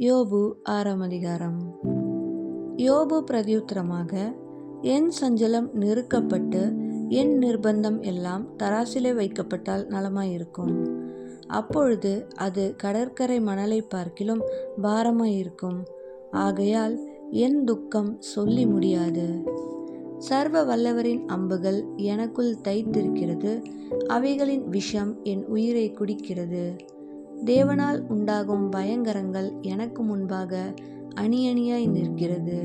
யோபு 6ஆம் அதிகாரம். யோபு பிரதியுத்தரமாக, என் சஞ்சலம் நெருக்கப்பட்டு என் நிர்பந்தம் எல்லாம் தராசிலே வைக்கப்பட்டால் நலமாயிருக்கும். அப்பொழுது அது கடற்கரை மணலை பார்க்கிலும் பாரமாயிருக்கும். ஆகையால் என் துக்கம் சொல்லி முடியாது. சர்வ வல்லவரின் அம்புகள் எனக்குள் தைத்திருக்கிறது. அவைகளின் விஷம் என் உயிரை குடிக்கிறது. தேவனால் உண்டாகும் பயங்கரங்கள் எனக்கு முன்பாக அணி அணியாய் நிற்கிறது.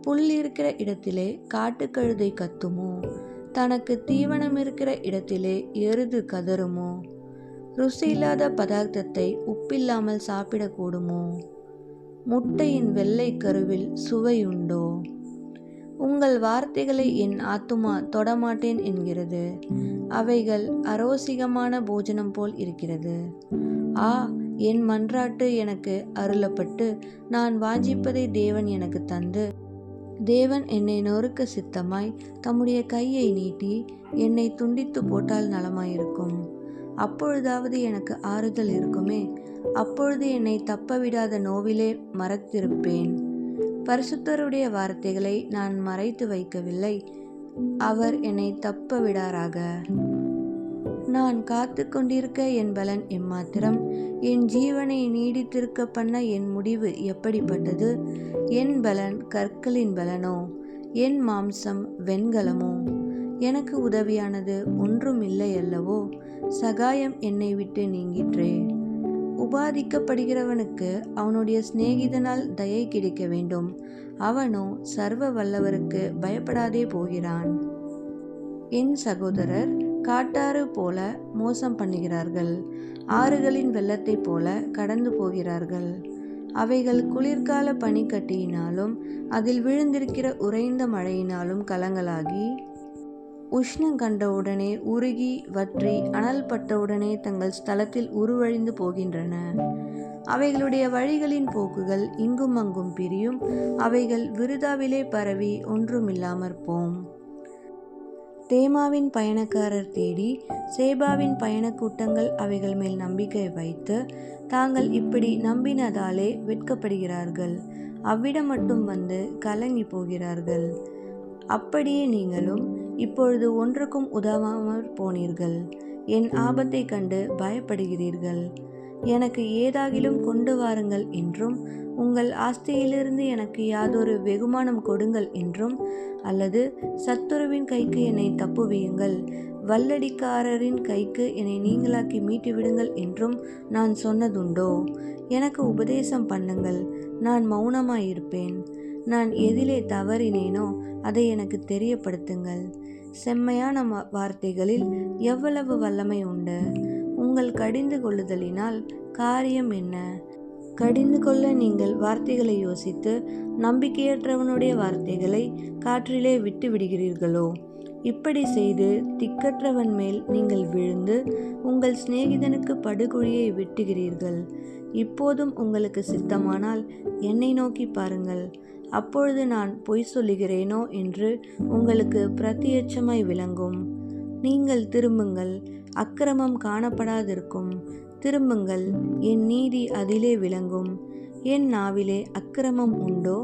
புல் இருக்கிற இடத்திலே காட்டுக்கழுதை கத்துமோ? தனக்கு தீவனம் இருக்கிற இடத்திலே எருது கதறுமோ? ருசியில்லாத பதார்த்தத்தை உப்பில்லாமல் சாப்பிடக்கூடுமோ? முட்டையின் வெள்ளை கருவில் சுவையுண்டோ? உங்கள் வார்த்தைகளை என் ஆத்துமா தொடமாட்டேன் என்கிறது. அவைகள் அரோசிகமான போஜனம் போல் இருக்கிறது. என் மன்றாட்டு எனக்கு அருளப்பட்டு நான் வாஞ்சிப்பதை தேவன் எனக்கு தந்து, தேவன் என்னை நொறுக்க சித்தமாய் தம்முடைய கையை நீட்டி என்னை துண்டித்து போட்டால் நலமாயிருக்கும். அப்பொழுதாவது எனக்கு ஆறுதல் இருக்குமே. அப்பொழுது என்னை தப்பவிடாத நோவிலே மறத்திருப்பேன். பரிசுத்தருடைய வார்த்தைகளை நான் மறைத்து வைக்கவில்லை. அவர் என்னை தப்ப விடாராக. நான் காத்து கொண்டிருக்க என் பலன் எம்மாத்திரம்? என் ஜீவனை நீடித்திருக்க பண்ண என் முடிவு எப்படிப்பட்டது? என் பலன் கற்களின் பலனோ? என் மாம்சம் வெண்கலமோ? எனக்கு உதவியானது ஒன்றும் இல்லை அல்லவோ? சகாயம் என்னை விட்டு நீங்கிற்றே. உபாதிக்கப்படுகிறவனுக்கு அவனுடைய சிநேகிதனால் தயை கிடைக்க வேண்டும். அவனோ சர்வ வல்லவருக்கு பயப்படாதே போகிறான். என் சகோதரர் காட்டாறு போல மோசம் பண்ணுகிறார்கள். ஆறுகளின் வெள்ளத்தை போல கடந்து போகிறார்கள். அவைகள் குளிர்கால பனிக்கட்டியினாலும் அதில் விழுந்திருக்கிற உறைந்த மழையினாலும் கலங்கலாகி, உஷ்ணம் கண்டவுடனே உருகி வற்றி அனல் பட்டவுடனே தங்கள் ஸ்தலத்தில் உருவழிந்து போகின்றன. அவைகளுடைய வழிகளின் போக்குகள் இங்கும் அங்கும் பிரியும். அவைகள் விருதாவிலே பரவி ஒன்றுமில்லாமற் போம். தேமாவின் பயணக்காரர் தேடி சேபாவின் பயணக்கூட்டங்கள் அவைகள் மேல் நம்பிக்கை வைத்து தாங்கள் இப்படி நம்பினதாலே வெட்கப்படுகிறார்கள். அவ்விடம் மட்டும் வந்து கலங்கி போகிறார்கள். அப்படியே நீங்களும் இப்பொழுது ஒன்றுக்கும் உதவாமற் போனீர்கள். என் ஆபத்தை கண்டு பயப்படுகிறீர்கள். எனக்கு ஏதாகிலும் கொண்டு வாருங்கள் என்றும், உங்கள் ஆஸ்தியிலிருந்து எனக்கு யாதொரு வெகுமானம் கொடுங்கள் என்றும், அல்லது சத்துருவின் கைக்கு என்னை தப்புவியுங்கள், வல்லடிக்காரரின் கைக்கு என்னை நீங்களாக்கி மீட்டு விடுங்கள் என்றும் நான் சொன்னதுண்டோ? எனக்கு உபதேசம் பண்ணுங்கள், நான் மௌனமாயிருப்பேன். நான் எதிலே தவறினேனோ அதை எனக்கு தெரியப்படுத்துங்கள். செம்மையான வார்த்தைகளில் எவ்வளவு வல்லமை உண்டு! உங்கள் கடிந்து கொள்ளுதலினால் காரியம் என்ன? கடிந்து கொள்ள நீங்கள் வார்த்தைகளை யோசித்து நம்பிக்கையற்றவனுடைய வார்த்தைகளை காற்றிலே விட்டு விடுகிறீர்களோ? இப்படி செய்து திக்கற்றவன் மேல் நீங்கள் விழுந்து உங்கள் சிநேகிதனுக்கு படுகுழியை வெட்டுகிறீர்கள். இப்போதும் உங்களுக்கு சித்தமானால் என்னை நோக்கி பாருங்கள். அப்பொழுது நான் பொய் சொல்லுகிறேனோ என்று உங்களுக்கு பிரத்தியட்சமாய் விளங்கும். நீங்கள் திரும்புங்கள், அக்கிரமம் காணப்படாதிருக்கும். திரும்புங்கள், என் நீதி அதிலே விளங்கும். என் நாவிலே அக்கிரமம் உண்டோ?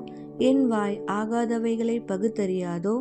என் வாய் ஆகாதவைகளை பகுத்தறியாதோ?